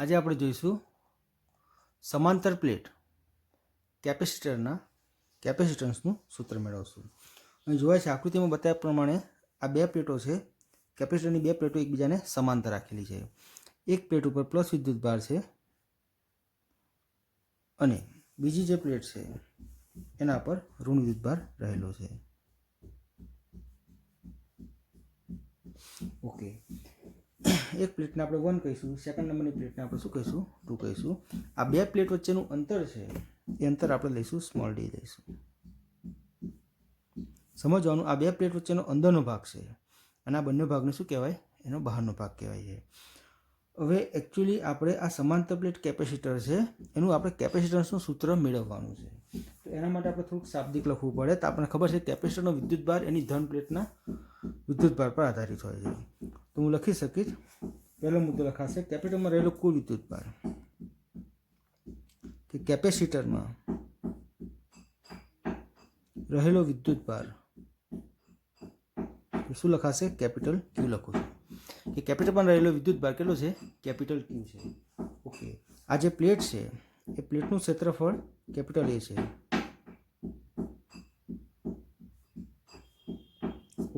આજે આપણે જોઈશું સમાંતર પ્લેટ કેપેસિટન્સનું સૂત્ર મેળવશું. અહીં જોવાય છે આકૃતિમાં બતાવ્યા પ્રમાણે આ બે પ્લેટો છે. કેપેસિટરની બે પ્લેટો એકબીજાને સમાંતર રાખેલી છે. એક પ્લેટ ઉપર પ્લસ વિદ્યુતભાર છે અને બીજી જે પ્લેટ છે એના પર ઋણ વિદ્યુતભાર રહેલો છે. ઓકે, એક પ્લેટને આપણે 1 કહીશું, સેકન્ડ નંબરની પ્લેટને આપણે શું કહીશું? 2 કહીશું. આ બે પ્લેટ વચ્ચેનું અંતર છે એ અંતર આપણે લઈશું સ્મોલ ડી લઈશું. સમજવાનું, આ બે પ્લેટ વચ્ચેનો અંદરનો ભાગ છે અને આ બંને ભાગને શું કહેવાય? એનો બહારનો ભાગ કહેવાય છે. હવે એકચ્યુઅલી આપણે આ સમાંતર પ્લેટ કેપેસિટર છે એનું આપણે કેપેસિટન્સનું સૂત્ર મેળવવાનું છે. તો એના માટે આપણે થોડુંક શાબ્દિક લખવું પડે. તો આપણને ખબર છે કેપેસિટરનો વિદ્યુતભાર એની ધન પ્લેટના વિદ્યુતભાર પર આધારિત હોય છે. તો હું લખી શકીશ, પહેલો મુદ્દો લખાશે કેપેસિટરમાં રહેલો કુલ વિદ્યુતભાર, કે કેપેસિટરમાં રહેલો વિદ્યુતભાર શું લખાશે? કેપિટલ ક્યુ લખું છું. કે કેપિટલમાં રહેલો વિદ્યુતભાર કેટલો છે? કેપિટલ ક્યુ છે. ઓકે, આ જે પ્લેટ છે એ પ્લેટનું ક્ષેત્રફળ કેપિટલ એ છે.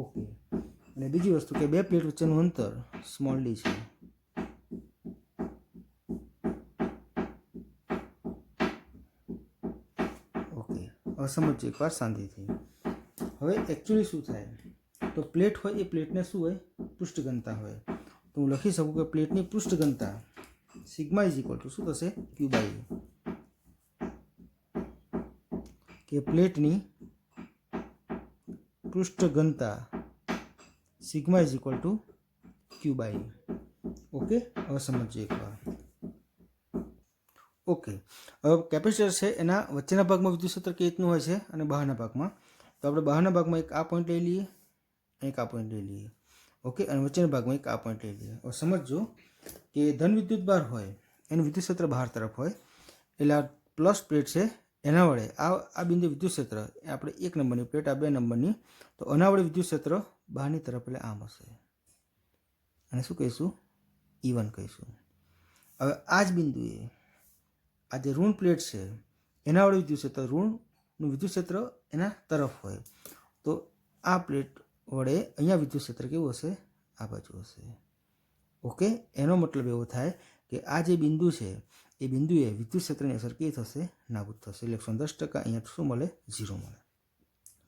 ઓકે, અને બીજી વસ્તુ કે બે પ્લેટ વચ્ચેનું અંતર સ્મોલ ડી છે. ઓકે, હવે સમજીએ એકવાર શાંતિથી. હવે એકચ્યુઅલી શું થાય તો પ્લેટ હોય એ પ્લેટને શું હોય? પૃષ્ઠ ઘનતા હોય. તો હું લખી શકું કે પ્લેટની પૃષ્ઠ ઘનતા સિગ્મા ઇઝ ઇક્વલ ટુ શું થશે? Q by A. કે પ્લેટની પૃષ્ઠ ઘનતા sigma is equal to Q by A. Okay, હવે સમજીએ એકવાર. ઓકે, હવે કેપેસિટર છે એના વચ્ચેના ભાગમાં વિદ્યુત ક્ષેત્ર કેવી રીતનું હોય છે અને બહારના ભાગમાં. તો આપણે બહારના ભાગમાં એક આ પોઈન્ટ લઈ લઈએ, એક આ પોઈન્ટ લઈ લઈએ. ઓકે, અને વચ્ચેના ભાગમાં એક આ પોઈન્ટ લઈ લઈએ. હવે સમજો કે ધન વિદ્યુતભાર હોય એનું વિદ્યુત ક્ષેત્ર બહાર તરફ હોય, એટલે આ પ્લસ પ્લેટ છે એના વડે આ બિંદુ વિદ્યુત ક્ષેત્ર આપણે 1 નંબરની પ્લેટ, આ 2 નંબરની, તો આના વડે વિદ્યુત ક્ષેત્ર બહારની તરફ એટલે આમ હશે. અને શું કહીશું? E1 કહીશું. હવે આ જ બિંદુએ આ જે ઋણ પ્લેટ છે એના વડે વિદ્યુત ક્ષેત્ર, ઋણનું વિદ્યુત ક્ષેત્ર એના તરફ હોય, તો આ પ્લેટ વડે અહીંયા વિદ્યુત ક્ષેત્ર કેવું હશે? આ બાજુ હશે. ઓકે, એનો મતલબ એવો થાય કે આ જે બિંદુ છે એ બિંદુએ વિદ્યુત ક્ષેત્રની અસર કેવી થશે? નાબૂદ થશે. એટલે 110% અહીંયા શું મળે? 0 મળે.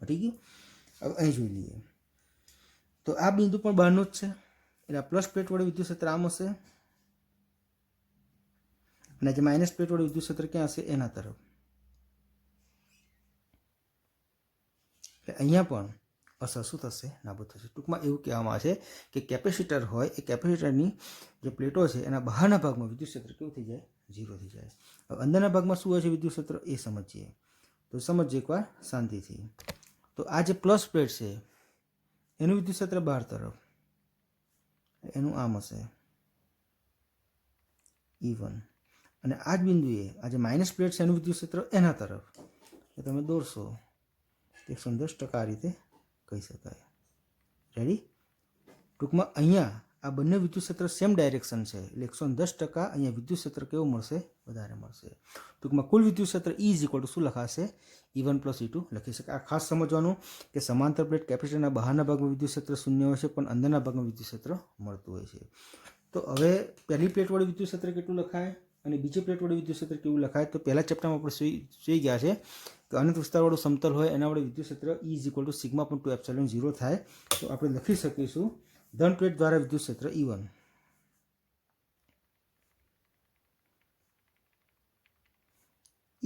ઠીક છે. હવે અહીં જોઈ લઈએ તો આ બિંદુ પણ બહારનું જ છે, એટલે આ પ્લસ પ્લેટ વડે વિદ્યુત ક્ષેત્ર આમ હશે અને જે માઇનસ પ્લેટ વડે વિદ્યુત ક્ષેત્ર ક્યાં હશે? એના તરફ. એટલે અહીંયા પણ અસર શું થશે? નાબૂદ થશે. ટૂંકમાં એવું કહેવામાં આવે છે કે કેપેસિટર હોય એ કેપેસિટરની જે પ્લેટો છે એના બહારના ભાગમાં વિદ્યુત ક્ષેત્ર કેવું થઈ જાય? 0 થઈ જાય. હવે અંદરના ભાગમાં શું હોય છે વિદ્યુત ક્ષેત્ર? એ સમજીએ. તો સમજીએ એકવાર શાંતિથી. તો આ જે પ્લસ પ્લેટ છે એનું વિદ્યુત ક્ષેત્ર બહાર તરફ, એનું આમ હશે E1. અને આ જ બિંદુએ આ જે માઇનસ પ્લેટ છે એનું વિદ્યુત ક્ષેત્ર એના તરફ, એ તમે દોરશો 110% આ રીતે કહી શકાય. રેડી? ટૂંકમાં અહીંયા આ બંને વિદ્યુત ક્ષેત્ર સેમ ડાયરેક્શન છે, એટલે 110% અહીંયા વિદ્યુત ક્ષેત્ર કેવું મળશે? વધારે મળશે. ટૂંકમાં કુલ વિદ્યુત ક્ષેત્ર E ઇઝ ઇક્વલ ટુ શું લખાશે? E1 પ્લસ E2 લખી શકાય. આ ખાસ સમજવાનું કે સમાંતર પ્લેટ કેપેસિટરના બહારના ભાગમાં વિદ્યુત ક્ષેત્ર શૂન્ય હોય છે, પણ અંદરના ભાગમાં વિદ્યુત ક્ષેત્ર મળતું હોય છે. તો હવે પહેલી પ્લેટ વડે વિદ્યુત ક્ષેત્ર કેટલું લખાય અને બીજી પ્લેટ વડે વિદ્યુત ક્ષેત્ર કેવું લખાય? તો પહેલા ચેપ્ટરમાં આપણે જોઈ ગયા છે કે અનંત વિસ્તારવાળું સમતલ હોય એના વડે વિદ્યુત ક્ષેત્ર E is equal to sigma પણ 2 એપ્સિલોન 0 થાય. તો આપણે લખી શકીશું ધન પ્લેટ દ્વારા વિદ્યુત ક્ષેત્ર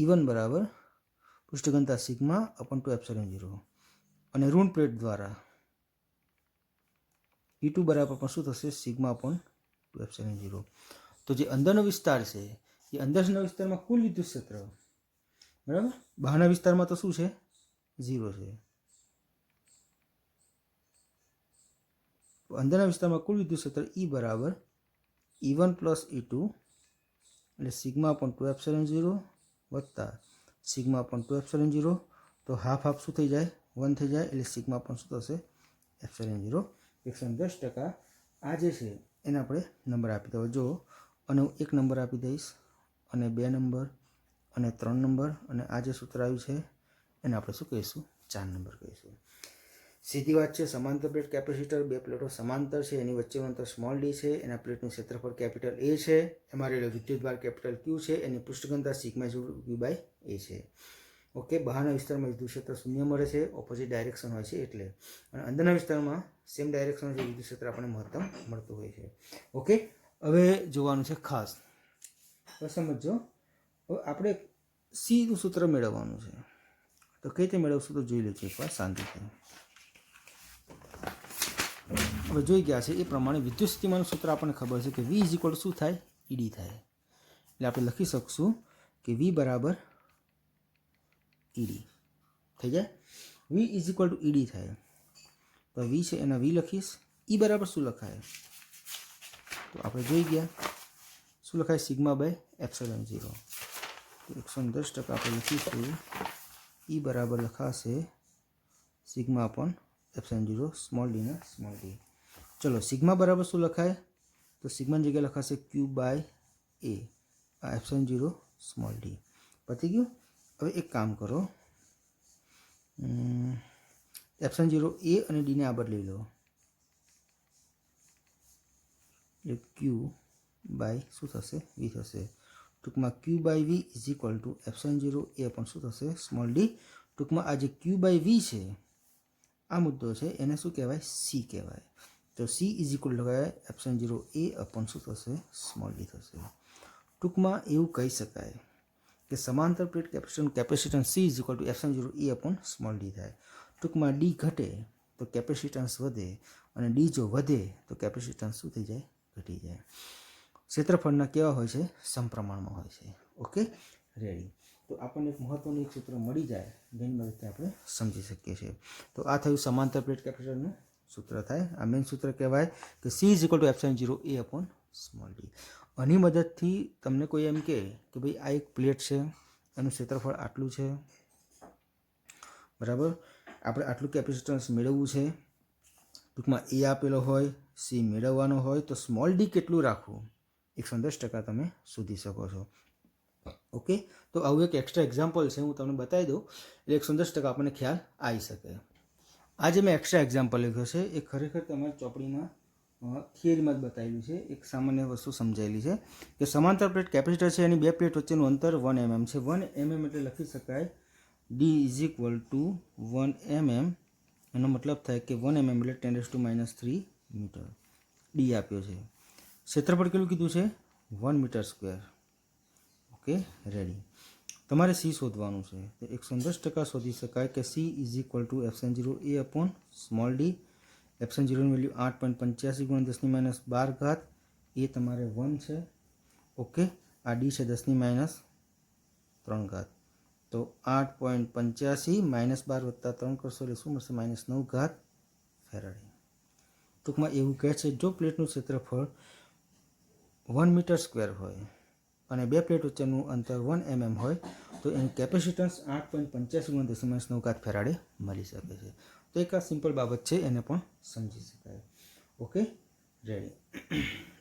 E1 બરાબર પૃષ્ઠ ઘનતા સિગ્મા અપન 2 એપ્સિલોન 0, અને ઋણ પ્લેટ દ્વારા E2 બરાબર પણ શું થશે? Sigma upon 2 epsilon 0. તો જે અંદરનો વિસ્તાર છે એ અંદરના વિસ્તારમાં કુલ વિદ્યુત ક્ષેત્ર, બરાબર, બહારના વિસ્તારમાં તો શું છે? 0 છે. અંદરના વિસ્તારમાં કુલ વિદ્યુત ક્ષેત્ર E બરાબર E1 પ્લસ E2 એટલે સિગ્મા અપન 2 એપ્સિલોન 0 વત્તા સિગ્મા અપન 2 એપ્સિલોન 0. તો હાફ હાફ શું થઈ જાય? 1 થઈ જાય. એટલે સિગ્મા અપન શું થશે? એપ્સિલોન 0. 110% આ જે છે એને આપણે નંબર આપી દો. જો અને હું 1 નંબર આપી દઈશ અને 2 નંબર અને 3 નંબર અને આ જે સૂત્ર આવ્યું છે એને આપણે શું કહીશું? 4 નંબર કહીશું. સીધી વાત છે. સમાંતર પ્લેટ કેપેસિટર, બે પ્લેટો સમાંતર છે, એની વચ્ચેનું અંતર સ્મોલ ડી છે, એના પ્લેટનું ક્ષેત્રફળ કેપિટલ એ છે, એમાં રહેલો વિદ્યુતભાર કેપિટલ ક્યુ છે, એની પૃષ્ઠ ઘનતા સિગ્મા ક્યુ બાય એ છે. ઓકે, બહારના વિસ્તારમાં વિદ્યુત ક્ષેત્ર શૂન્ય મળે છે, ઓપોઝિટ ડાયરેક્શન હોય છે એટલે, અને અંદરના વિસ્તારમાં સેમ ડાયરેક્શન છે, વિદ્યુત ક્ષેત્ર આપણને મહત્તમ મળતું હોય છે. ઓકે, હવે જોવાનું છે ખાસ, તો સમજો. હવે આપણે સીનું સૂત્ર મેળવવાનું છે, તો કઈ રીતે મેળવશું તો જોઈ લેજો એકવાર શાંતિથી. હવે જોઈ ગયા છે એ પ્રમાણે વિદ્યુત સ્થિતિમાનનું સૂત્ર આપણને ખબર છે કે V ઇઝ ઇક્વલ શું થાય? ઈડી થાય. એટલે આપણે લખી શકશું કે V બરાબર ઈડી થઈ જાય. V is equal to E D થાય તો V છે એના V લખીશ. E બરાબર શું લખાય? તો આપણે જોઈ ગયા શું લખાય? Sigma by epsilon 0. તો 110% આપણે લખીશું E બરાબર લખાશે sigma upon epsilon 0 small D ના સ્મોલ ડી. ચલો, સિગ્મા બરાબર શું લખાય? તો સિગ્માની જગ્યાએ લખાશે ક્યુ બાય એ, આ એપ્સિલોન 0 સ્મોલ ડી. પતી ગયું. હવે એક કામ કરો, એપ્સિલોન 0 એ અને ડીને આ બદલી લો, એટલે ક્યુ બાય શું થશે? વી થશે. ટૂંકમાં Q by V is equal to epsilon 0 એ પણ શું થશે? Small D. ટૂંકમાં આ જે ક્યુ બાય વી છે, આ મુદ્દો છે, એને શું કહેવાય? સી કહેવાય. તો C is equal to epsilon 0 A upon શું થશે? સ્મોલ ડી થશે. ટૂંકમાં એવું કહી શકાય કે સમાંતર પ્લેટ કેપેસિટરનું capacitance C is equal to epsilon 0 A upon small D થાય. ટૂંકમાં ડી ઘટે તો કેપેસિટન્સ વધે, અને ડી જો વધે તો કેપેસિટન્સ શું થઈ જાય? ઘટી જાય. ક્ષેત્રફળના કેવા હોય છે? સમપ્રમાણમાં હોય છે. Okay, ready. તો આપણને એક મહત્વનું એક સૂત્ર મળી જાય, જેની મદદથી આપણે સમજી શકીએ છીએ. તો આ થયું સમાંતર પ્લેટ કેપેસિટરનું સૂત્ર થાય. આ મેઇન સૂત્ર કહેવાય કે C is equal to epsilon 0 A upon small D. આની મદદથી તમને કોઈ એમ કહે કે ભાઈ આ એક પ્લેટ છે, એનું ક્ષેત્રફળ આટલું છે, બરાબર, આપણે આટલું કેપેસિટન્સ મેળવવું છે, ટૂંકમાં એ આપેલો હોય, સી મેળવવાનો હોય, તો સ્મોલ ડી કેટલું રાખવું? 110% તમે શોધી શકો છો. ઓકે, તો આવું એક એક્સ્ટ્રા એક્ઝામ્પલ છે, હું તમને બતાવી દઉં એટલે 110% આપણને ખ્યાલ આવી શકે. આ જે મેં એક્સ્ટ્રા એક્ઝામ્પલ લખ્યો છે એ ખરેખર તમારી ચોપડીમાં થિયરીમાં જ બતાવેલું છે. એક સામાન્ય વસ્તુ સમજાયેલી છે કે સમાંતર પ્લેટ કેપેસિટર છે, એની બે પ્લેટ વચ્ચેનું અંતર 1 mm છે. 1 mm એટલે લખી શકાય D is equal to 1 mm. એનો મતલબ થાય કે 1 mm એટલે 10⁻³ મીટર. ડી આપ્યો છે. ક્ષેત્રફળ કેટલું કીધું છે? 1 મીટર સ્ક્વેર. Okay, ready. તમારે સી શોધવાનું છે, તો 110% શોધી શકાય કે C is equal to epsilon 0 A upon small D. Epsilon 0ની વેલ્યુ 8.85 × 10⁻12. એ તમારે 1 છે. ઓકે, આ ડી છે 10⁻³ તો 8.85 -12 + 3 કરશો એટલે શું મળશે? -9 ફેરાડે. ટૂંકમાં એવું કહે છે જો પ્લેટનું ક્ષેત્રફળ 1 મીટર સ્ક્વેર હોય અને બે પ્લેટ વચ્ચેનું અંતર 1 mm હોય તો એનું કેપેસિટન્સ 8.85 × 10⁻9 ફેરાડે મળી શકે છે. તો એક આ સિમ્પલ બાબત છે, એને પણ સમજી શકાય. Okay, ready.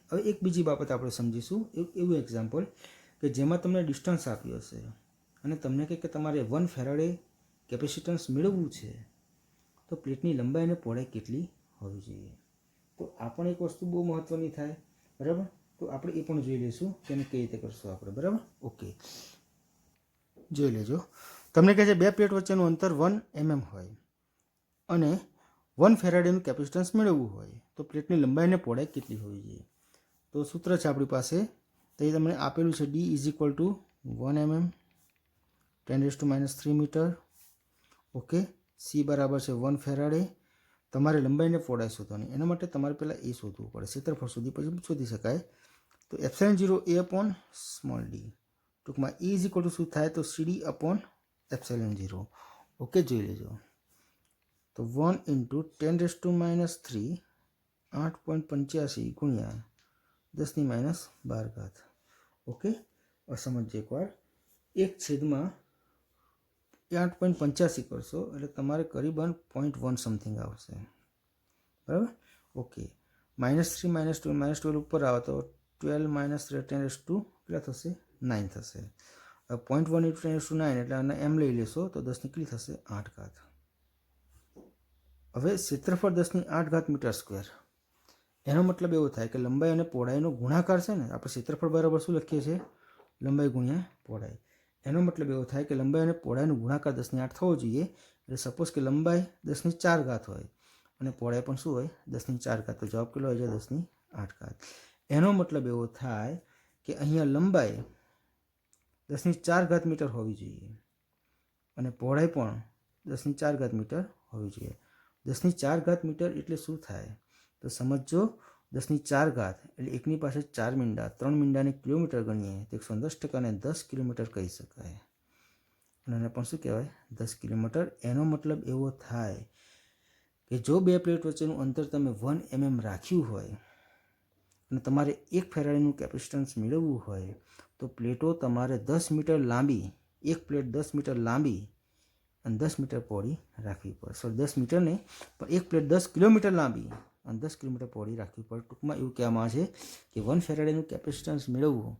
હવે એક બીજી બાબત આપણે સમજીશું, એવું એક્ઝામ્પલ કે જેમાં તમને ડિસ્ટન્સ આપ્યું હશે અને તમને કહે કે તમારે 1 ફેરાડે કેપેસિટન્સ મેળવવું છે, તો પ્લેટની લંબાઈ અને પહોળાઈ કેટલી હોવી જોઈએ? તો આ પણ એક વસ્તુ બહુ મહત્ત્વની થાય, બરાબર. તો આપણે એ પણ જોઈ લઈશું કે એને કઈ રીતે કરશું આપણે, બરાબર. ઓકે, જોઈ લેજો. તમને કહે છે બે પ્લેટ વચ્ચેનું અંતર 1 mm હોય અને 1 ફેરાડેનું કેપેસિટન્સ મેળવવું હોય તો પ્લેટની લંબાઈ અને પહોળાઈ કેટલી હોવી જોઈએ? તો સૂત્ર છે આપણી પાસે, તો એ તમને આપેલું છે D is equal to 1 mm 10⁻³ metre. Okay, C બરાબર છે 1 ફેરાડે. તમારે લંબાઈને પહોળાઈ શોધવાની, એના માટે તમારે પહેલાં એ શોધવું પડે. ક્ષેત્રફળ સુધી પછી શોધી શકાય. તો epsilon 0 A upon small D. ટૂંકમાં E ઇઝ ઇક્વલ ટુ શું થાય? તો CD અપોન એપ્સિલોન 0. ઓકે, જોઈ લેજો. તો 1 × 10⁻³ 8.85 × 10⁻12. ઓકે, સમજીએ એકવાર. 1/8.85 કરશો એટલે તમારે કરીબન 0.1 સમથિંગ આવશે, બરાબર. ઓકે, -3 -2 -12 ઉપર આવે તો 12 માઇનસ 10 કેટલા થશે 9 થશે. 0.1 ઇન્ટુ 10 એટલે આને એમ લઈ લેશો તો 10 ની કેટલી થશે 8 ઘાત. હવે ક્ષેત્રફળ 10⁸ મીટર સ્ક્વેર. એનો મતલબ એવો થાય કે લંબાઈ અને પહોળાઈનો ગુણાકાર છે ને, આપણે ક્ષેત્રફળ બરાબર શું લખીએ છીએ લંબાઈ ગુણ્યા પહોળાઈ. એનો મતલબ એવો થાય કે લંબાઈ અને પહોળાઈનો ગુણાકાર 10⁸ થવો જોઈએ. એટલે સપોઝ કે લંબાઈ 10⁴ હોય અને પહોળાઈ પણ શું હોય 10⁴. તો જવાબ કેટલો હોય છે 10⁸. એનો મતલબ એવો થાય કે અહીંયા લંબાઈ 10⁴ મીટર હોવી જોઈએ અને પહોળાઈ પણ 10⁴ મીટર હોવી જોઈએ. 10⁴ મીટર એટલે શું થાય તો સમજો 10⁴ એટલે એકની પાસે 4 મીંડા, 3 મીંડાને કિલોમીટર ગણીએ તો 110%ને 10 કિલોમીટર કહી શકાય. અને એને પણ શું કહેવાય 10 કિલોમીટર. એનો મતલબ એવો થાય કે જો બે પ્લેટ વચ્ચેનું અંતર તમે 1 mm રાખ્યું હોય અને તમારે 1 ફેરાડેનું કેપેસિટન્સ મેળવવું હોય તો પ્લેટો તમારે 10 મીટર લાંબી, એક પ્લેટ 10 મીટર લાંબી અને 10 મીટર પહોળી રાખવી પડે. સોરી 10 મીટર નહીં, પણ એક પ્લેટ 10 કિલોમીટર લાંબી અને 10 કિલોમીટર પહોળી રાખવી પડે. ટૂંકમાં એવું કહેવામાં આવે છે કે 1 ફેરાડેનું કેપેસિટન્સ મેળવવું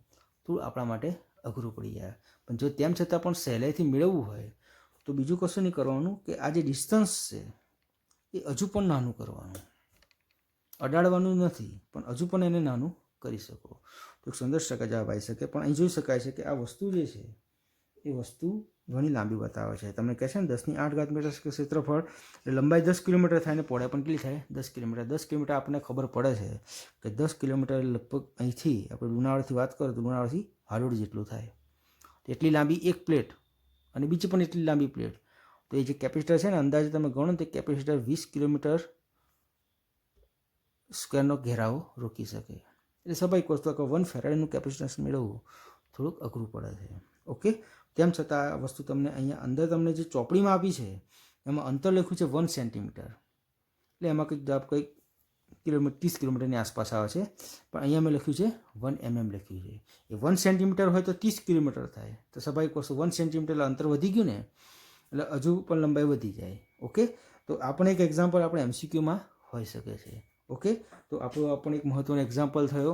તો આપણા માટે અઘરું પડી જાય. પણ જો તેમ છતાં પણ સહેલાઈથી મેળવવું હોય તો બીજું કશું નહીં કરવાનું કે આ જે ડિસ્ટન્સ છે એ હજુ પણ નાનું કરવાનું. અડાડવાનું નથી, પણ હજુ પણ એને નાનું કરી શકો તો 110% જવાબ આવી શકે. પણ અહીં જોઈ શકાય છે કે આ વસ્તુ જે છે એ વસ્તુ ઘણી લાંબી બતાવે છે. તમને કહે છે ને 10⁸ મીટર ક્ષેત્રફળ એટલે લંબાઈ 10 કિલોમીટર થાય ને પહોળાઈ પણ કેટલી થાય 10 કિલોમીટર. 10 કિલોમીટર આપણને ખબર પડે છે કે 10 કિલોમીટર લગભગ અહીંથી આપણે લુણાવાડાથી વાત કરીએ તો લુણાવાડાથી હાલોડ જેટલું થાય. એટલી લાંબી એક પ્લેટ અને બીજી પણ એટલી લાંબી પ્લેટ. તો એ જે કેપેસિટર છે ને અંદાજે તમે ગણો તે કેપેસિટર 20 કિલોમીટર સ્ક્વેરનો ઘેરાવો રોકી શકે. એટલે સ્વાભાવિક વસ્તુ કે 1 ફેરાડેનું કેપેસિટન્સ મેળવવું થોડુંક અઘરું પડે છે. ઓકે, તેમ છતાં આ વસ્તુ તમને અહીંયા અંદર તમને જે ચોપડીમાં આપી છે એમાં અંતર લખ્યું છે 1 સેન્ટીમીટર. એટલે એમાં કંઈક કિલોમીટર 30 કિલોમીટરની આસપાસ આવે છે, પણ અહીંયા મેં લખ્યું છે 1 mm લખ્યું છે. એ 1 સેન્ટીમીટર હોય તો 30 કિલોમીટર થાય. તો સ્વાભાવિક વસ્તુ 1 સેન્ટીમીટર એટલે અંતર વધી ગયું ને, એટલે હજુ પણ લંબાઈ વધી જાય. ઓકે, તો આપણે એક એક્ઝામ્પલ આપણે MCQમાં હોઈ શકે છે. ઓકે, તો આપણો પણ એક મહત્ત્વનો એક્ઝામ્પલ થયો.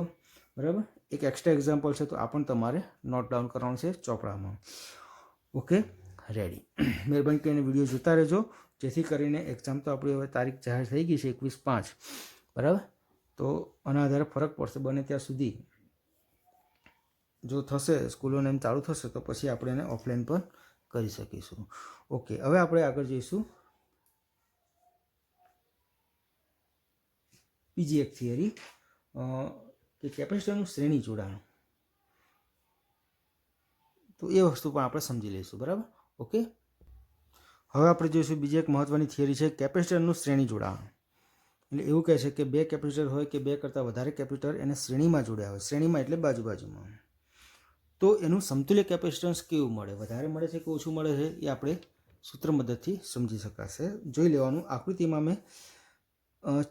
બરાબર, એક એક્સ્ટ્રા એક્ઝામ્પલ છે તો આ પણ તમારે નોટ ડાઉન કરવાનું છે ચોપડામાં. Okay, ready. મહેરબાની કરીને વિડીયો જોતા રહેજો જેથી કરીને એક્ઝામ તો આપણી હવે તારીખ જાહેર થઈ ગઈ છે 21/5. બરાબર, તો આના આધારે ફરક પડશે. બને ત્યાં સુધી જો થશે સ્કૂલોને એમ ચાલુ થશે તો પછી આપણે એને ઓફલાઈન પણ કરી શકીશું. ઓકે, હવે આપણે આગળ જઈશું બીજી એક થિયરી કે કેપેસિટરનું શ્રેણી જોડાણ. તો એ વસ્તુ પણ આપણે સમજી લઈશું. બરાબર, ઓકે. હવે આપણે જોઈશું બીજી એક મહત્ત્વની થિયરી છે કેપેસિટરનું શ્રેણી જોડાણ. એટલે એવું કહે છે કે બે કેપેસિટર હોય કે બે કરતાં વધારે કેપેસિટર એને શ્રેણીમાં જોડ્યા હોય. શ્રેણીમાં એટલે બાજુમાં. તો એનું સમતુલ્ય કેપેસિટન્સ કેવું મળે, વધારે મળે છે કે ઓછું મળે છે એ આપણે સૂત્ર મદદથી સમજી શકાશે. જોઈ લેવાનું. આકૃતિમાં મેં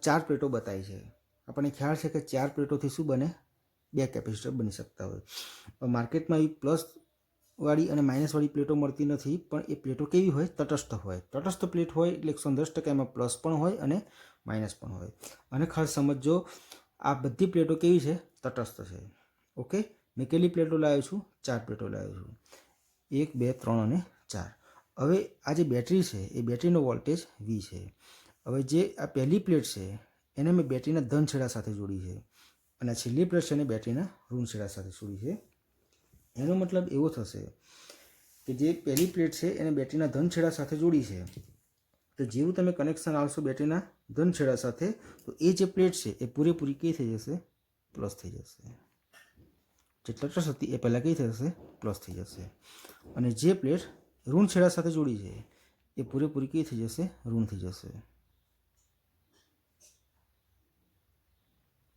4 પ્લેટો બતાવી છે. આપણને ખ્યાલ છે કે 4 પ્લેટોથી શું બને 2 કેપેસિટર બની શકતા હોય. માર્કેટમાં એવી પ્લસ વાળી અને માઇનસ વાળી પ્લેટો મળતી નથી, પણ એ પ્લેટો કેવી હોય તટસ્થ હોય. તટસ્થ પ્લેટ હોય એટલે 110% એમાં પ્લસ પણ હોય અને માઇનસ પણ હોય. અને ખાસ સમજો આ બધી પ્લેટો કેવી છે તટસ્થ છે. ઓકે, મેં કેટલી પ્લેટો લાવ્યો છું 4 પ્લેટો લાવ્યો છું. 1 2 3 અને 4. હવે આ જે બેટરી છે એ બેટરીનો વોલ્ટેજ V છે. હવે જે આ પહેલી પ્લેટ છે એને મેં બેટરીના ધન છેડા સાથે જોડી છે અને આ છેલ્લી પ્લેટ છે એને બેટરીના ઋણ છેડા સાથે જોડી છે. એનો મતલબ એવો થશે કે જે પહેલી પ્લેટ છે એને બેટરીના ધન છેડા સાથે જોડી છે, તો જેવું તમે કનેક્શન આવશો બેટરીના ધન છેડા સાથે તો એ જે પ્લેટ છે એ પૂરેપૂરી કઈ થઈ જશે પ્લસ થઈ જશે. જે તટસ્થ હતી એ પહેલાં કઈ થઈ જશે પ્લસ થઈ જશે. અને જે પ્લેટ ઋણ છેડા સાથે જોડી છે એ પૂરેપૂરી કઈ થઈ જશે ઋણ થઈ જશે.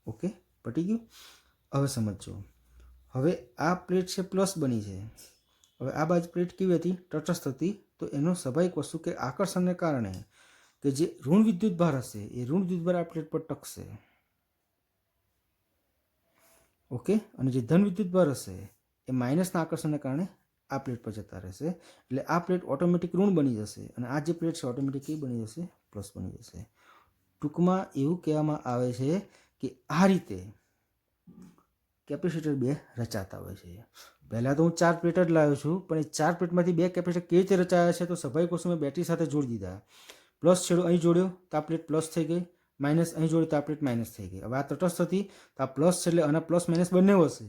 ઓકે, પટી ગયું. હવે સમજો. હવે આ પ્લેટ છે પ્લસ બની છે. હવે આ બાજુ પ્લેટ કેવી હતી તટસ્થ હતી. તો એનો સ્વાભાવિક વસ્તુ કે આકર્ષણને કારણે કે જે ઋણ વિદ્યુતભાર હશે એ ઋણ વિદ્યુતભાર આ પ્લેટ પર ટકશે. ઓકે, અને જે ધન વિદ્યુતભાર હશે એ માઇનસના આકર્ષણને કારણે આ પ્લેટ પર જતા રહેશે. એટલે આ પ્લેટ ઓટોમેટિક ઋણ બની જશે અને આ જે પ્લેટ છે ઓટોમેટિક કઈ બની જશે પ્લસ બની જશે. ટૂંકમાં એવું કહેવામાં આવે છે કે આ રીતે કેપેસિટર બે રચાતા હોય છે. પહેલાં તો હું 4 પ્લેટ જ લાવ્યો છું, પણ એ 4 પ્લેટમાંથી 2 કેપેસિટર કેવી રીતે રચાયા છે? તો સ્વાભાવિક વસ્તુ મેં બેટરી સાથે જોડી દીધા. પ્લસ છેડો અહીં જોડ્યો તો આ પ્લેટ પ્લસ થઈ ગઈ, માઇનસ અહીં જોડ્યો તો આ પ્લેટ માઇનસ થઈ ગઈ. હવે આ તટસ્થ હતી તો આ પ્લસ છે એટલે આના પ્લસ માઇનસ બંને હશે.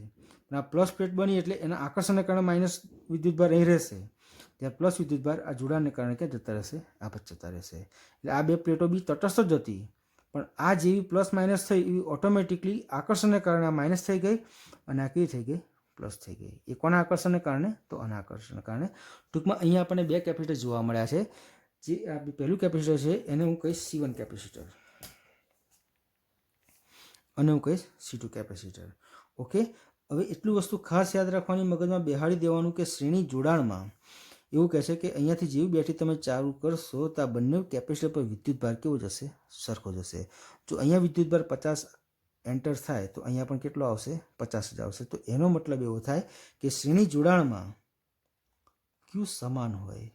અને આ પ્લસ પ્લેટ બની એટલે એના આકર્ષણને કારણે માઇનસ વિદ્યુતભાર અહીં રહેશે. ત્યાં પ્લસ વિદ્યુતભાર આ જોડાણને કારણે ક્યાં જતા રહેશે? આ પર જતા રહેશે. એટલે આ બે પ્લેટો બી તટસ્થ જ હતી, પણ આ જેવી પ્લસ માઇનસ થઈ એવી ઓટોમેટિકલી આકર્ષણને કારણે આ માઇનસ થઈ ગઈ અને આ કેવી થઈ ગઈ? પ્લસ થઈ ગઈ. એ કોના આકર્ષણને કારણે? તો આના આકર્ષણને કારણે. ટૂંકમાં અહીંયા આપણને બે કેપેસિટર જોવા મળ્યા છે. જે આ પહેલું કેપેસિટર છે એને હું કહીશ C1 કેપેસિટર અને હું કહીશ C2 કેપેસિટર. ઓકે, હવે એટલું વસ્તુ ખાસ યાદ રાખવાની, મગજમાં બેહાડી દેવાનું કે શ્રેણી જોડાણમાં એવું કહે છે કે અહીંયાથી જેવી બેટરી તમે ચાલુ કરશો તો આ બંને કેપેસિટર પર વિદ્યુતભાર કેવો જશે? સરખો જશે. જો અહીંયા વિદ્યુતભાર 50 એન્ટર થાય તો અહીંયા પણ કેટલો આવશે? 50 જ આવશે. તો એનો મતલબ એવો થાય કે શ્રેણી જોડાણમાં Q સમાન હોય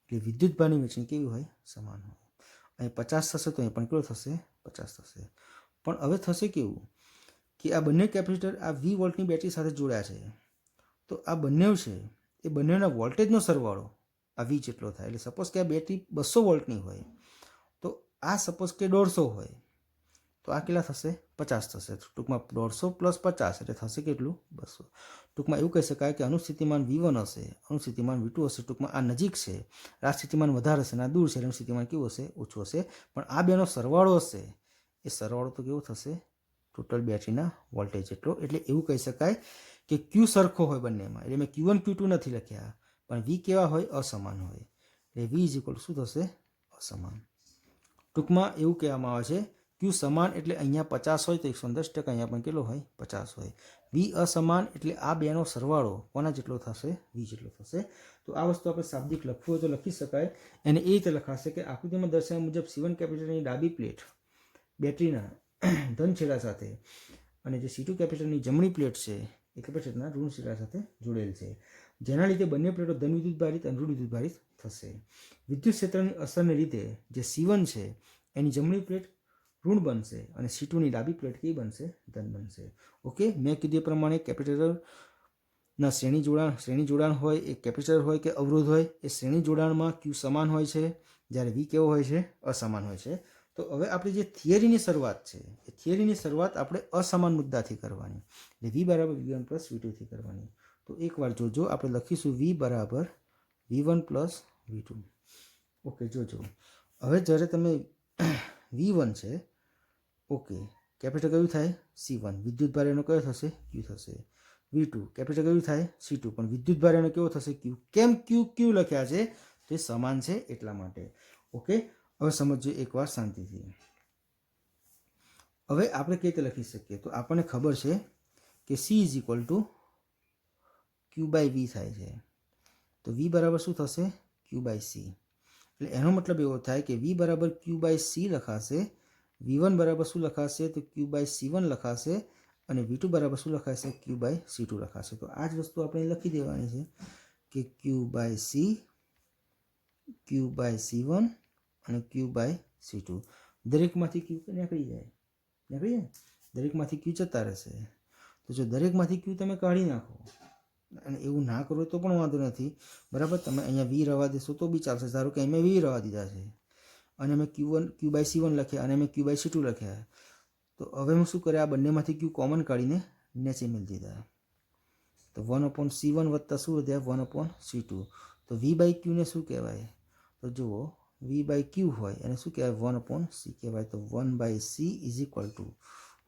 એટલે વિદ્યુતભારની વહેંચણી કેવી હોય? સમાન હોય. અહીં 50 થશે તો અહીં પણ કેટલો થશે? 50 થશે. પણ હવે થશે કેવું કે આ બંને કેપેસિટર આ 20 વોલ્ટની બેટરી સાથે જોડ્યા છે, તો આ બંને છે એ બંનેના વોલ્ટેજનો સરવાળો આ V જેટલો થાય. એટલે સપોઝ કે આ બેટરી 200 વોલ્ટની હોય તો આ સપોઝ કે 150 હોય તો આ કેટલા થશે? 50 થશે. ટૂંકમાં 150 પ્લસ 50 એટલે થશે કેટલું? 200. ટૂંકમાં એવું કહી શકાય કે અણુ સ્થિતિમાન V1 હશે, અણુ સ્થિતિમાન V2 હશે. ટૂંકમાં આ નજીક છે, આ સ્થિતિમાન વધારે હશે અને આ દૂર છે, એનું સ્થિતિમાન કેવું હશે? ઓછું હશે. પણ આ બેનો સરવાળો હશે, એ સરવાળો તો કેવો થશે? ટોટલ બેટરીના વોલ્ટેજ જેટલો. એટલે એવું કહી શકાય કે Q સરખો હોય બંનેમાં. એટલે મેં Q1 Q2 નથી લખ્યા, પણ V કેવા હોય? અસમાન હોય. એટલે V ઇઝ ઇક્વલ શું થશે? અસમાન. ટૂંકમાં એવું કહેવામાં આવે છે Q સમાન એટલે અહીંયા 50 હોય તો 110%, અહીંયા પણ કેટલો હોય? 50 હોય. V અસમાન એટલે આ બેનો સરવાળો કોના જેટલો થશે? V જેટલો થશે. તો આ વસ્તુ આપણે શાબ્દિક લખવું હોય તો લખી શકાય. એને એ રીતે લખાશે કે આકૃતિમાં દર્શાવ્યા મુજબ C1 કેપેસિટરની ડાબી પ્લેટ બેટરીના ધન છેડા સાથે અને જે C2 કેપેસિટરની જમણી પ્લેટ છે એ કેપેસિટરના ઋણ છેડા સાથે જોડેલ છે, જેના લીધે બંને પ્લેટો ધન વિદ્યુતભારિત અને ઋણ વિદ્યુતભારિત થશે. વિદ્યુત ક્ષેત્રની અસરને લીધે જે C1 છે એની જમણી પ્લેટ ઋણ બનશે અને C2ની ડાબી પ્લેટ કેવી બનશે? ધન બનશે. ઓકે, મેં કીધું એ પ્રમાણે કેપેસિટરના શ્રેણી જોડાણ હોય, એ કેપેસિટર હોય કે અવરોધ હોય, એ શ્રેણી જોડાણમાં Q સમાન હોય છે, જ્યારે V કેવો હોય છે? અસમાન હોય છે. તો હવે આપણી જે થિયરીની શરૂઆત છે એ થિયરીની શરૂઆત આપણે અસમાન મુદ્દાથી કરવાની, એટલે V બરાબર V1 પ્લસ V2થી કરવાની. તો એકવાર જોજો, આપણે લખીશું V બરાબર V1 પ્લસ V2. ઓકે, જોજો હવે જ્યારે તમે V1 છે, ઓકે, કેપેસિટર કયું થાય? C1. વિદ્યુતભાર એનો કયો થશે? Q થશે. V2 કેપેસિટર કયું થાય? C2. પણ વિદ્યુતભાર એનો કેવો થશે? Q. કેમ Q લખ્યા છે? તો એ સમાન છે એટલા માટે. ઓકે, હવે સમજો એકવાર શાંતિથી. હવે આપણે કઈ રીતે લખી શકીએ? તો આપણને ખબર છે કે C is equal to Q by V થાય છે. તો V બરાબર શું થશે? Q by C. એટલે એનો મતલબ એવો થાય કે V બરાબર Q બાય C લખાશે, V1 બરાબર શું લખાશે? તો Q બાય C1 લખાશે અને V2 બરાબર શું લખાશે? Q બાય C2 લખાશે. તો આ જ વસ્તુ આપણે લખી દેવાની છે કે Q by C, Q by C1 અને Q બાય C2. દરેકમાંથી Q નીકળી જાય, દરેકમાંથી Q જતા રહેશે. તો જો દરેકમાંથી Q તમે કાઢી નાખો, અને એવું ના કરો તો પણ વાંધો નથી, બરાબર. તમે અહીંયા V રવા દેશો તો બી ચાલશે. ધારો કે અહીં V રવા દીધા છે અને મેં Q બાય C1 લખ્યા અને મેં Q બાય C2 લખ્યા, તો હવે હું શું કર્યા? આ બંનેમાંથી Q કોમન કાઢીને નીચે મેળ દીધા. તો 1/C1 વત્તા શું વધ્યા? 1/C2. તો V બાય Q ને શું કહેવાય? તો જુઓ, V બાય Q હોય એને શું કહેવાય? 1/C કહેવાય. તો 1/C is equal two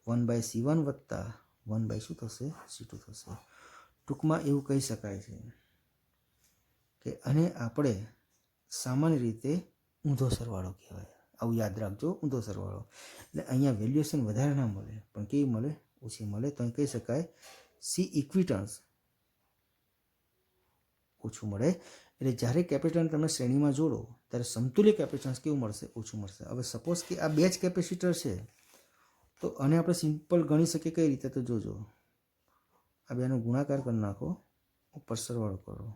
1/C1 વત્તા 1/ શું થશે? C2 થશે. ટૂંકમાં એવું કહી શકાય છે કે આને આપણે સામાન્ય રીતે ઊંધો સરવાળો કહેવાય. આવું યાદ રાખજો, ઊંધો સરવાળો. એટલે અહીંયા વેલ્યુએશન વધારે ના મળે, પણ કેવી મળે? ઓછી મળે. તો અહીં કહી શકાય C ઇક્વિટન્સ ઓછું મળે. એટલે જ્યારે કેપેસિટર તમે શ્રેણીમાં જોડો ત્યારે સમતુલ્ય કેપેસિટન્સ કેવું મળશે? ઓછું મળશે. હવે સપોઝ કે આ બે જ કેપેસિટર છે તો આને આપણે સિમ્પલ ગણી શકીએ કઈ રીતે? તો જોજો, આ બેનો ગુણાકાર કરી નાખો, ઉપર સરવાળો કરો,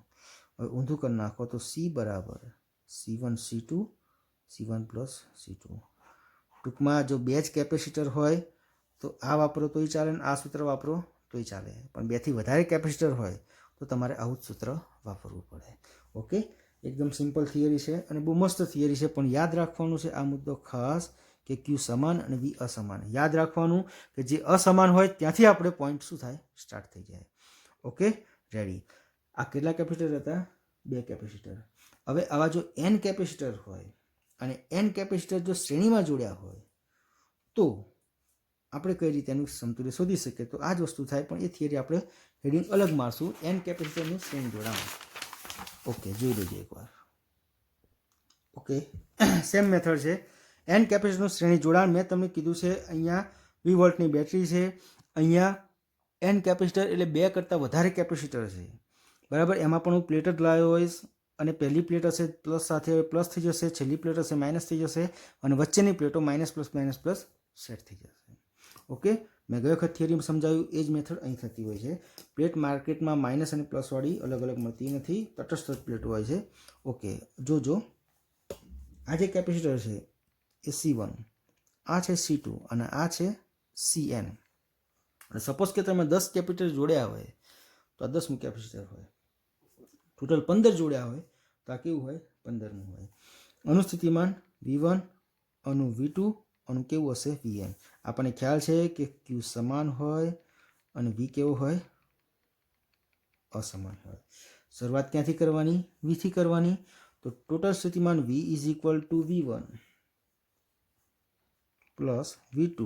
હવે ઊંધું કરી નાખો તો C બરાબર C1 C2 C1 plus C2. ટૂંકમાં જો બે જ કેપેસિટર હોય તો આ વાપરો તોય ચાલે ને આ સૂત્ર વાપરો તો તોય ચાલે, પણ 2થી વધારે કેપેસિટર હોય તો તમારે આવું જ સૂત્ર વાપરવું પડે. ઓકે, એકદમ સિમ્પલ થિયરી છે અને બહુ મસ્ત થિયરી છે, પણ યાદ રાખવાનું છે આ મુદ્દો ખાસ કે ક્યુ સમાન અને વી અસમાન. યાદ રાખવાનું કે જે અસમાન હોય ત્યાંથી આપણે પોઈન્ટ શું થાય, સ્ટાર્ટ થઈ જાય. Okay, ready. આ કેટલા કેપેસિટર હતા? 2 કેપેસિટર. હવે આવા જો n કેપેસિટર હોય અને n કેપેસિટર જો શ્રેણીમાં જોડ્યા હોય તો આપણે કઈ રીતે એનું સમતુલ્ય શોધી શકીએ? તો આ જ વસ્તુ થાય, પણ એ થિયરી આપણે હેડિંગ અલગ મારશું, n કેપેસિટરનું શ્રેણી જોડાણ. ઓકે, જોઈ લેજો એકવાર. ઓકે, સેમ મેથડ છે. n કેપેસિટરનું શ્રેણી જોડાણ મેં તમને કીધું છે. અહીંયા 20 વોલ્ટની બેટરી છે, અહીંયા n કેપેસિટર એટલે 2 કરતાં વધારે કેપેસિટર છે, બરાબર. એમાં પણ હું પ્લેટ જ લાવ્યો હોઈશ અને પહેલી પ્લેટ હશે પ્લસ સાથે પ્લસ થઈ જશે, છેલ્લી પ્લેટ હશે માઇનસ થઈ જશે અને વચ્ચેની પ્લેટો માઇનસ પ્લસ સેટ થઈ જશે. ઓકે, મેં ગઈ વખત થિયરીમાં સમજાવ્યું એ જ મેથડ અહીં થતી હોય છે. પ્લેટ માર્કેટમાં માઇનસ અને પ્લસવાળી અલગ અલગ મળતી નથી, તટસ્થ પ્લેટો હોય છે. ઓકે, જોજો, આ જે કેપેસિટર છે એ C1, આ છે C2 અને આ છે Cn. અને સપોઝ કે તમે 10 કેપેસિટર જોડ્યા હોય તો આ 10મું કેપેસિટર હોય. ટોટલ 15 જોડ્યા હોય તો આ કેવું હોય? 15મું હોય. અનુસ્થિતિમાન V1, અનુ V2, અનુ કેવું હશે? Vn. આપણને ખ્યાલ છે કે Q સમાન હોય અને V કેવો હોય? અસમાન હોય. શરૂઆત ક્યાંથી કરવાની? V થી કરવાની. તો ટોટલ સ્થિતિમાન V is equal two V1 plus V2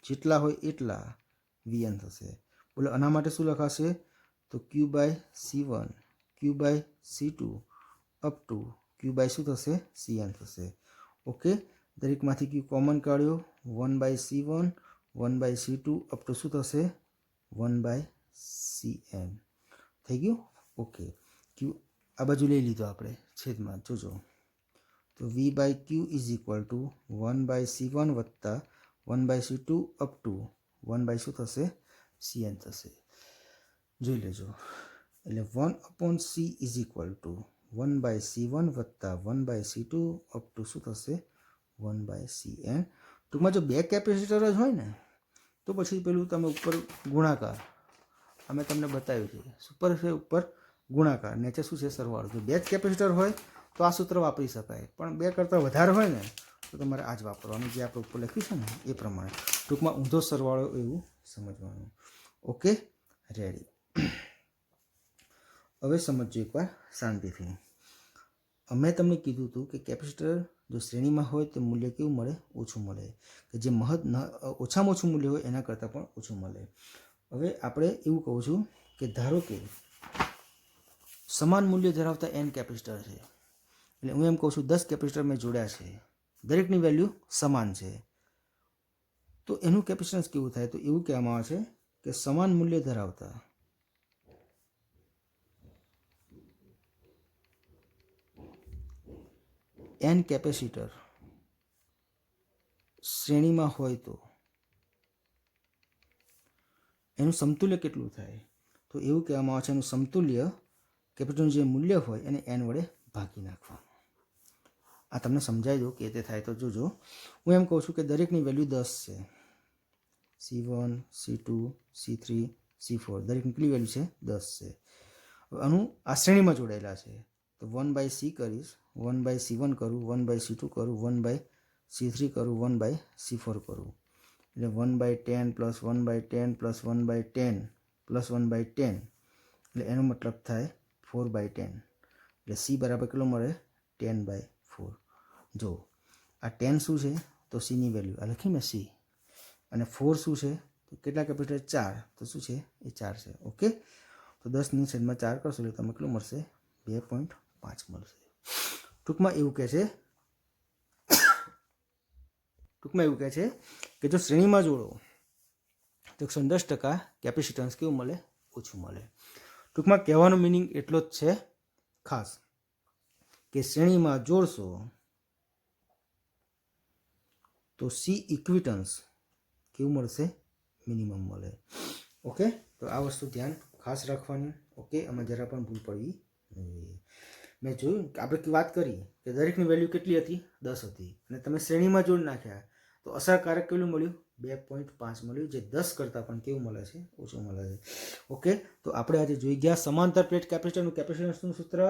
જેટલા હોય એટલા Vn થશે. બોલો આના માટે શું લખાશે? તો Q by C1, Q by C2 up to Q by શું થશે? Cn થશે. ઓકે, દરેકમાંથી Q કોમન કાઢ્યો, 1 by C1, 1 by C2 up two શું થશે? 1 બાય Cn થઈ ગયું. ઓકે, Q આ બાજુ લઈ લીધો આપણે છેદમાં, જોજો. તો V by Q is equal to 1 by C1 વત્તા 1 by C2 up two 1 by શું થશે? Cn થશે. જોઈ લેજો. એટલે 1 upon C is equal to 1 by C1 વત્તા 1 બાય C2 અપ ટુ શું થશે? 1 બાય Cn. ટૂંકમાં જો 2 કેપેસિટર જ હોય ને તો પછી પેલું તમે ઉપર ગુણાકાર, અમે તમને બતાવ્યું છે, સુપર છે ઉપર ગુણાકાર, નીચે શું છે? સરવાળો. જો 2 જ કેપેસિટર હોય તો આ સૂત્ર વાપરી શકાય, પણ 2 કરતાં વધારે હોય ને તો તમારે આ જ વાપરવાનું, જે આપણે ઉપર લખ્યું છે ને એ પ્રમાણે. ટૂંકમાં ઊંધો સરવાળો એવું સમજવાનું. Okay, ready. હવે સમજો એકવાર શાંતિથી. અમે તમને કીધું હતું કે કેપેસિટર જો શ્રેણીમાં હોય તો મૂલ્ય કેવું મળે? ઓછું મળે. કે જે ઓછામાં ઓછું મૂલ્ય હોય એના કરતાં પણ ઓછું મળે. હવે આપણે એવું કહું છું કે ધારો કે સમાન મૂલ્ય ધરાવતા n કેપેસિટર છે, એટલે હું એમ કહું છું 10 કેપેસિટર મેં જોડ્યા છે, દરેકની વેલ્યુ સમાન છે, તો એનું કેપેસિટન્સ કેવું થાય? તો એવું કહેવામાં આવે છે કે સમાન મૂલ્ય ધરાવતા n કેપેસિટર શ્રેણીમાં હોય તો એનું સમતુલ્ય કેટલું થાય? તો એવું કહેવામાં આવે છે એનું સમતુલ્ય કેપેસિટરનું જે મૂલ્ય હોય એને n વડે ભાગી નાખવાનું. આ તમને સમજાવી દઉં કે તે થાય તો જોજો. હું એમ કહું છું કે દરેકની વેલ્યુ 10 છે, C1, C2, C3, C4 દરેકની કેટલી વેલ્યુ છે? 10 છે. આનું આ શ્રેણીમાં જોડાયેલા છે તો 1 બાય C કરીશ, 1 બાય C1 કરું, 1 બાય C2 કરું, 1 બાય C3 કરું, 1 બાય C4 કરું, એટલે 1 by 10 plus 1 by 10 plus 1 by 10 plus 1 by 10, એટલે એનો મતલબ થાય 4 બાય 10. એટલે C બરાબર કેટલો મળે? 10 બાય 4. જો આ 10 શું છે? તો Cની વેલ્યુ આ લખી મેં C, અને 4 શું છે? તો કેટલા કેપેસિટર? 4, તો શું છે? એ 4 છે. ઓકે, તો 10 ની છેદમાં 4 કરશો એટલે તમને કેટલું મળશે? 2.5 મળશે. ટૂંકમાં એવું કહે છે કે જો શ્રેણીમાં જોડો તો 110% કેપેસિટન્સ કેવું મળે? ઓછું મળે. ટૂંકમાં કહેવાનો મિનિંગ એટલો જ છે ખાસ કે શ્રેણીમાં જોડશો તો C ઇક્વિટન્સ કેવું મળશે? મિનિમમ મળે. ઓકે, તો આ વસ્તુ ધ્યાન ખાસ રાખવાની. ઓકે, આમાં જરા પણ ભૂલ પડવી નહીં. મેં જોયું આપણે વાત કરી કે દરેકની વેલ્યુ કેટલી હતી? 10 હતી, અને તમે શ્રેણીમાં જોડી નાખ્યા તો અસરકારક કેટલું મળ્યું? 2.5 મળ્યું, જે 10 કરતાં પણ કેવું મળે છે, ઓછું મળે છે. ઓકે, તો આપણે આજે જોઈ ગયા સમાંતર પ્લેટ કેપેસિટરનું કેપેસિટન્સનું સૂત્ર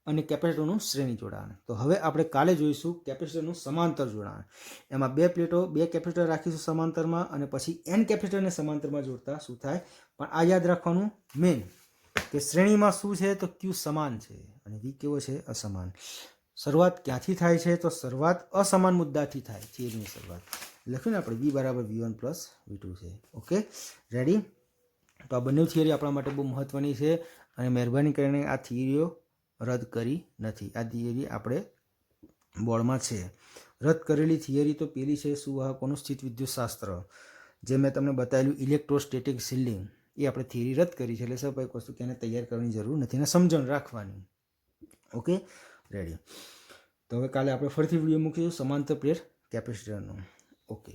અને કેપેસિટરનું શ્રેણી જોડાણ. તો હવે આપણે કાલે જોઈશું કેપેસિટરનું સમાંતર જોડાણ. એમાં બે પ્લેટો, બે કેપેસિટર રાખીશું સમાંતરમાં અને પછી n કેપેસિટરને સમાંતરમાં જોડતા શું થાય. પણ આ યાદ રાખવાનું મેઇન કે શ્રેણીમાં શું છે તો Q સમાન છે અને V કેવો છે, અસમાન. શરૂઆત ક્યાંથી થાય છે તો શરૂઆત અસમાન મુદ્દાથી થાય, થિયરીની શરૂઆત. લખ્યું ને આપણે V બરાબર V1 પ્લસ V2 છે. Okay, ready. તો આ બંને થિયરી આપણા માટે બહુ મહત્વની છે અને મહેરબાની કરીને આ થિયરીઓ રદ કરી નથી. આ થિયરી આપણે બોર્ડમાં છે. રદ કરેલી થિયરી તો પેલી છે સુવાહકોનું સ્થિત વિદ્યુતશાસ્ત્ર, જે મેં તમને બતાવેલું ઇલેક્ટ્રોસ્ટેટિક શિલ્ડિંગ, એ આપણે થિયરી રદ કરી છે. એટલે સ્વાભાવિક વસ્તુ કે એને તૈયાર કરવાની જરૂર નથી અને સમજણ રાખવાની. Okay, ready. તો હવે કાલે આપણે ફરીથી વિડીયો મૂકીશું સમાંતર પ્લેટ કેપેસિટરનો. ઓકે.